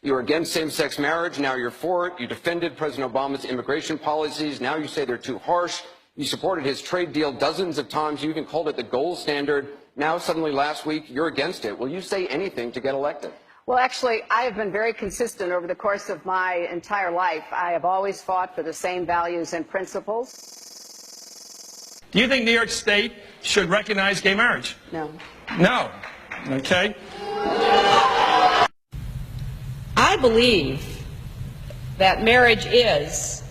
You were against same-sex marriage, now you're for it. You defended President Obama's immigration policies, now you say they're too harsh. You supported his trade deal dozens of times. You even called it the gold standard. Now, suddenly last week, you're against it. Will you say anything to get elected? Well, actually, I have been very consistent over the course of my entire life. I have always fought for the same values and principles. Do you think New York State should recognize gay marriage? No. No. Okay. I believe that marriage is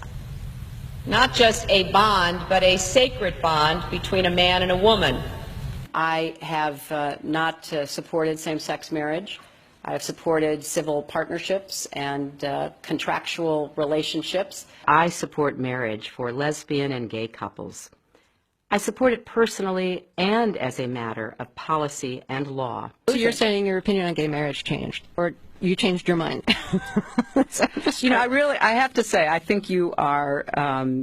not just a bond, but a sacred bond between a man and a woman. I have not supported same-sex marriage. I have supported civil partnerships and contractual relationships. I support marriage for lesbian and gay couples. I support it personally and as a matter of policy and law. So you're saying your opinion on gay marriage changed, or you changed your mind? You know, I have to say, I think you are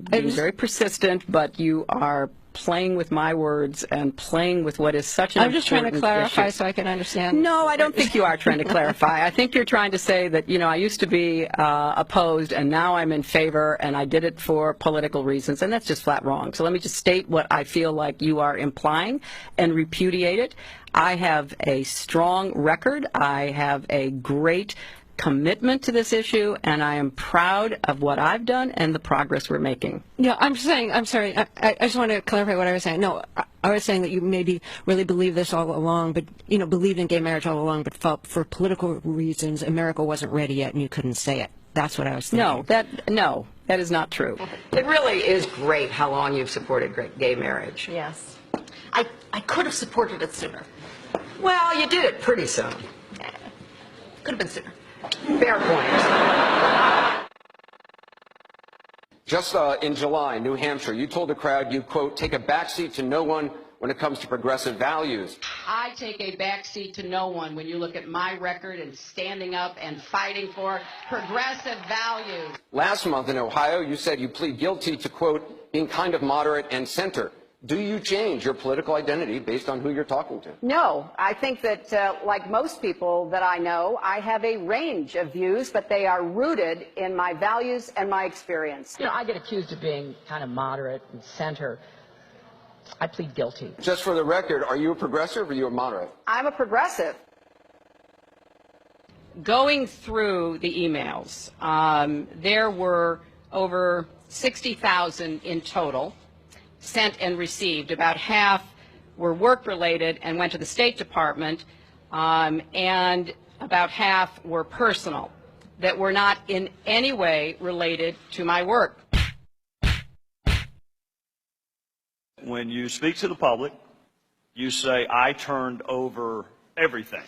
being very persistent, but you are playing with my words and playing with what is such an I'm just trying to clarify issue. So I can understand. No, I don't think you are trying to clarify. I think you're trying to say that, you know, I used to be opposed and now I'm in favor and I did it for political reasons, and that's just flat wrong. So let me just state what I feel like you are implying and repudiate it. I have a strong record. I have a great commitment to this issue, and I am proud of what I've done and the progress we're making. Yeah, I'm saying, I'm sorry, I just want to clarify what I was saying. No, I was saying that you maybe really believed this all along, but, you know, believed in gay marriage all along, but felt for political reasons America wasn't ready yet and you couldn't say it. That's what I was thinking. No, that is not true. It really is great how long you've supported gay marriage. Yes. I could have supported it sooner. Well, you did it pretty soon. Could have been sooner. Fair point. Just in July, New Hampshire, you told the crowd you, quote, take a backseat to no one when it comes to progressive values. I take a backseat to no one when you look at my record and standing up and fighting for progressive values. Last month in Ohio, you said you plead guilty to, quote, being kind of moderate and center. Do you change your political identity based on who you're talking to? No, I think that, like most people that I know, I have a range of views, but they are rooted in my values and my experience. You know, I get accused of being kind of moderate and center. I plead guilty. Just for the record, are you a progressive or are you a moderate? I'm a progressive. Going through the emails, there were over 60,000 in total sent and received. About half were work-related and went to the State Department, and about half were personal, that were not in any way related to my work. When you speak to the public, you say, I turned over everything.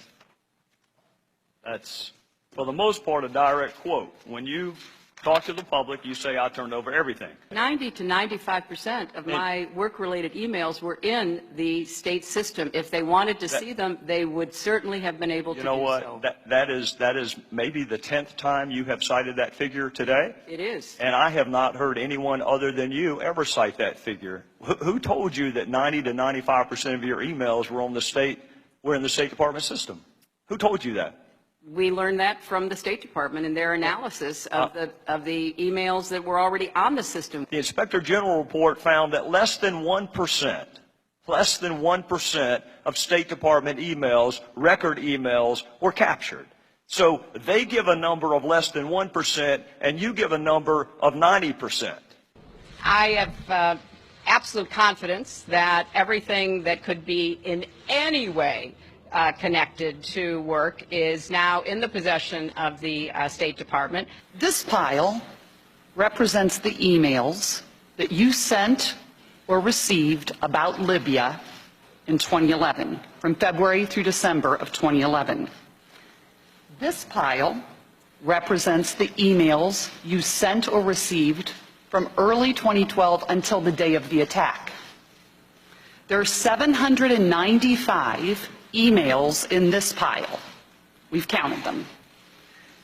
That's, for the most part, a direct quote. When you talk to the public, you say, I turned over everything. 90 to 95% of my work-related emails were in the state system. If they wanted to see them, they would certainly have been able to do so. You know what? That is maybe the 10th time you have cited that figure today. It is. And I have not heard anyone other than you ever cite that figure. Who told you that 90 to 95% of your emails were in the State Department system? Who told you that? We learned that from the State Department in their analysis of the emails that were already on the system. The Inspector General report found that less than 1% of State Department emails, record emails, were captured. So they give a number of less than 1%, and you give a number of 90%. I have absolute confidence that everything that could be in any way connected to work is now in the possession of the State Department. This pile represents the emails that you sent or received about Libya in 2011, from February through December of 2011. This pile represents the emails you sent or received from early 2012 until the day of the attack. There are 795 emails in this pile. We've counted them.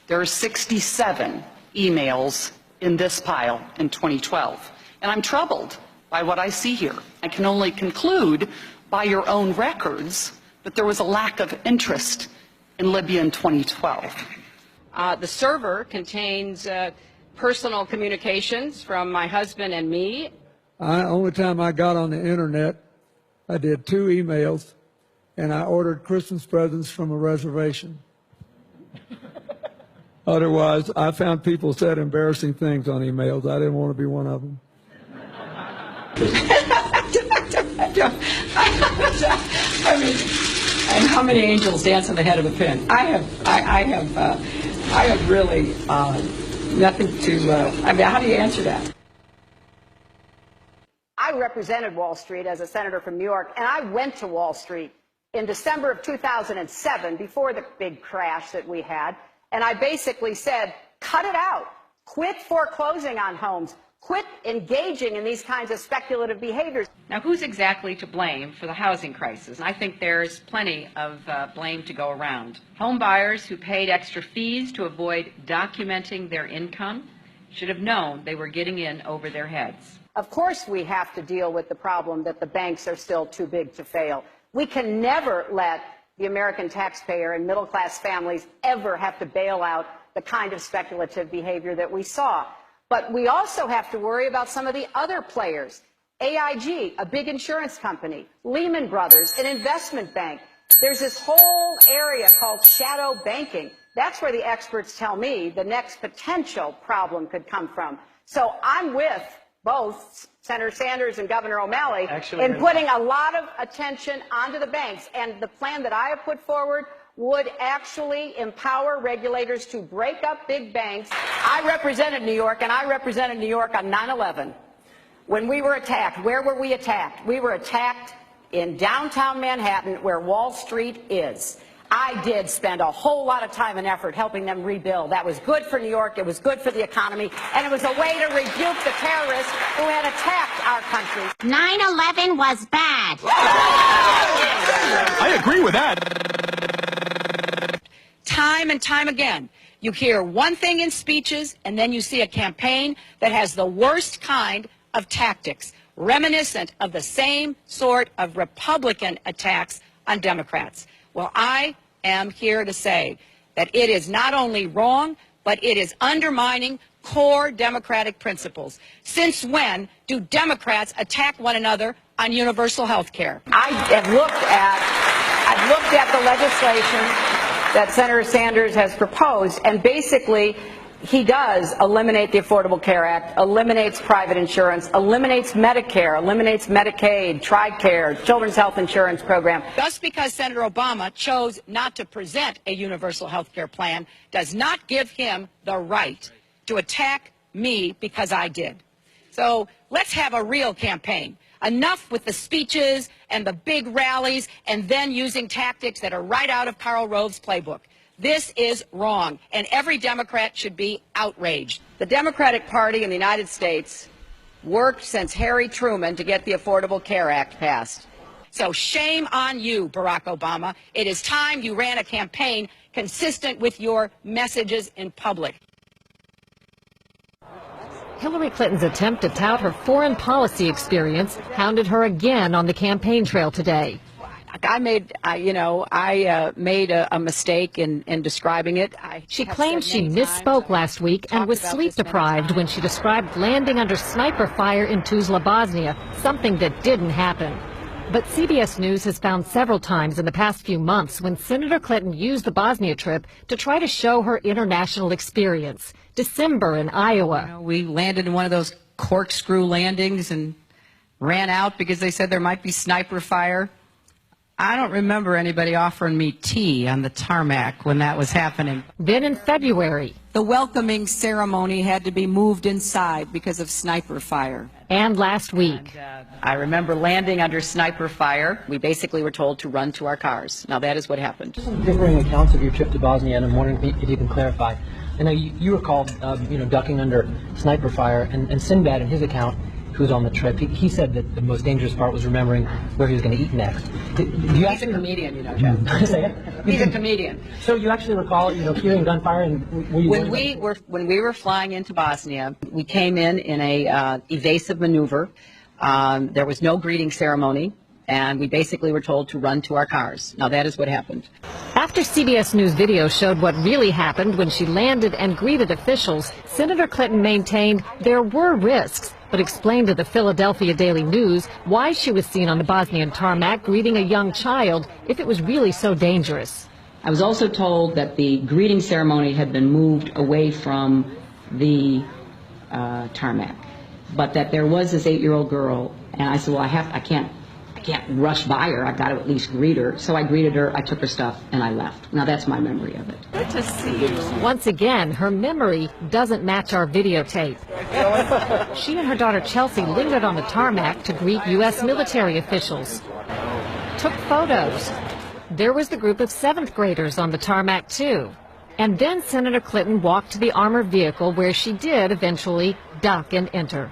There are 67 emails in this pile in 2012. And I'm troubled by what I see here. I can only conclude by your own records that there was a lack of interest in Libya in 2012. The server contains personal communications from my husband and me. Only time I got on the internet, I did 2 emails, and I ordered Christmas presents from a reservation. Otherwise, I found people said embarrassing things on emails. I didn't want to be one of them. I mean, and how many angels dance on the head of a pin? I have really nothing to. I mean, how do you answer that? I represented Wall Street as a senator from New York, and I went to Wall Street in December of 2007, before the big crash that we had, and I basically said, cut it out. Quit foreclosing on homes. Quit engaging in these kinds of speculative behaviors. Now, who's exactly to blame for the housing crisis? And I think there's plenty of blame to go around. Home buyers who paid extra fees to avoid documenting their income should have known they were getting in over their heads. Of course, we have to deal with the problem that the banks are still too big to fail. We can never let the American taxpayer and middle-class families ever have to bail out the kind of speculative behavior that we saw. But we also have to worry about some of the other players. AIG, a big insurance company, Lehman Brothers, an investment bank. There's this whole area called shadow banking. That's where the experts tell me the next potential problem could come from. So I'm with both Senator Sanders and Governor O'Malley in putting a lot of attention onto the banks. And the plan that I have put forward would actually empower regulators to break up big banks. I represented New York, and I represented New York on 9/11. When we were attacked, where were we attacked? We were attacked in downtown Manhattan, where Wall Street is. I did spend a whole lot of time and effort helping them rebuild. That was good for New York, it was good for the economy, and it was a way to rebuke the terrorists who had attacked our country. 9/11 was bad. I agree with that. Time and time again, you hear one thing in speeches, and then you see a campaign that has the worst kind of tactics, reminiscent of the same sort of Republican attacks on Democrats. Well, I am here to say that it is not only wrong, but it is undermining core democratic principles. Since when do Democrats attack one another on universal health care? I've looked at the legislation that Senator Sanders has proposed, and basically he does eliminate the Affordable Care Act, eliminates private insurance, eliminates Medicare, eliminates Medicaid, TRICARE, Children's Health Insurance Program. Just because Senator Obama chose not to present a universal health care plan does not give him the right to attack me because I did. So let's have a real campaign. Enough with the speeches and the big rallies and then using tactics that are right out of Karl Rove's playbook. This is wrong, and every Democrat should be outraged. The Democratic Party in the United States worked since Harry Truman to get the Affordable Care Act passed. So shame on you, Barack Obama. It is time you ran a campaign consistent with your messages in public. Hillary Clinton's attempt to tout her foreign policy experience hounded her again on the campaign trail today. I made a mistake in describing it. She claimed she misspoke last week and was sleep deprived when she described landing under sniper fire in Tuzla, Bosnia, something that didn't happen. But CBS News has found several times in the past few months when Senator Clinton used the Bosnia trip to try to show her international experience. December in Iowa. We landed in one of those corkscrew landings and ran out because they said there might be sniper fire. I don't remember anybody offering me tea on the tarmac when that was happening. Then in February. The welcoming ceremony had to be moved inside because of sniper fire. And last week. I remember landing under sniper fire. We basically were told to run to our cars. Now that is what happened. Some differing accounts of your trip to Bosnia, and I'm wondering if you can clarify. I know you recall, ducking under sniper fire, and Sinbad in his account, who was on the trip, he said that the most dangerous part was remembering where he was going to eat next. He's a comedian, Jeff. Say it? He's a comedian. So you actually recall, hearing gunfire, and were you when we were flying into Bosnia, we came in a evasive maneuver. There was no greeting ceremony. and we basically were told to run to our cars. Now, that is what happened. After CBS News video showed what really happened when she landed and greeted officials, Senator Clinton maintained there were risks, but explained to the Philadelphia Daily News why she was seen on the Bosnian tarmac greeting a young child if it was really so dangerous. I was also told that the greeting ceremony had been moved away from the tarmac, but that there was this 8-year-old girl, and I said, well, I can't rush by her. I've got to at least greet her. So I greeted her, I took her stuff, and I left. Now that's my memory of it. Good to see you. Once again, her memory doesn't match our videotape. She and her daughter Chelsea lingered on the tarmac to greet U.S. military officials. Took photos. There was the group of 7th graders on the tarmac, too. And then Senator Clinton walked to the armored vehicle where she did eventually duck and enter.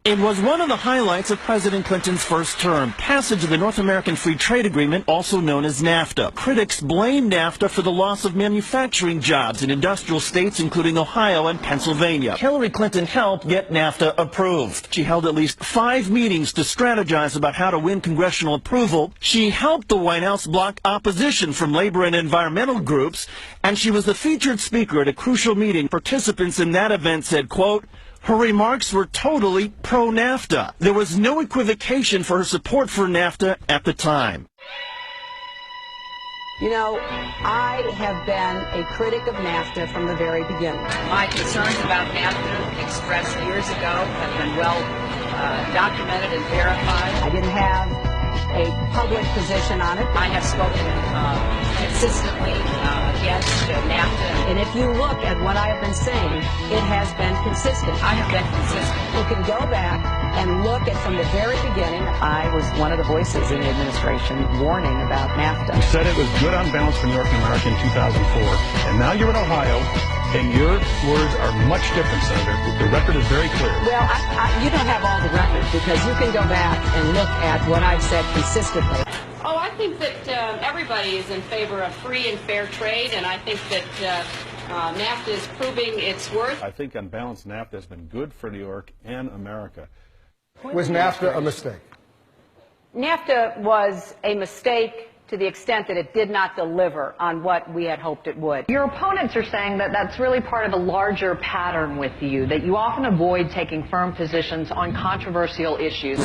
It was one of the highlights of President Clinton's first term, passage of the North American Free Trade Agreement, also known as NAFTA. Critics blame NAFTA for the loss of manufacturing jobs in industrial states, including Ohio and Pennsylvania. Hillary Clinton helped get NAFTA approved. She held at least 5 meetings to strategize about how to win congressional approval. She helped the White House block opposition from labor and environmental groups, and she was the featured speaker at a crucial meeting. Participants in that event said, quote, her remarks were totally pro-NAFTA. There was no equivocation for her support for NAFTA at the time. You know, I have been a critic of NAFTA from the very beginning. My concerns about NAFTA expressed years ago have been well documented and verified. I didn't have a public position on it. I have spoken consistently against NAFTA. And if you look at what I have been saying, it has been consistent. I have been consistent. You can go back and look at from the very beginning. I was one of the voices in the administration warning about NAFTA. You said it was good on balance for New York and America in 2004, and now you're in Ohio, and your words are much different, Senator. The record is very clear. Well, you don't have all the record, because you can go back and look at what I've said consistently. Oh, I think that everybody is in favor of free and fair trade, and I think that NAFTA is proving its worth. I think on balance, NAFTA has been good for New York and America. Was NAFTA a mistake? NAFTA was a mistake to the extent that it did not deliver on what we had hoped it would. Your opponents are saying that that's really part of a larger pattern with you, that you often avoid taking firm positions on controversial issues.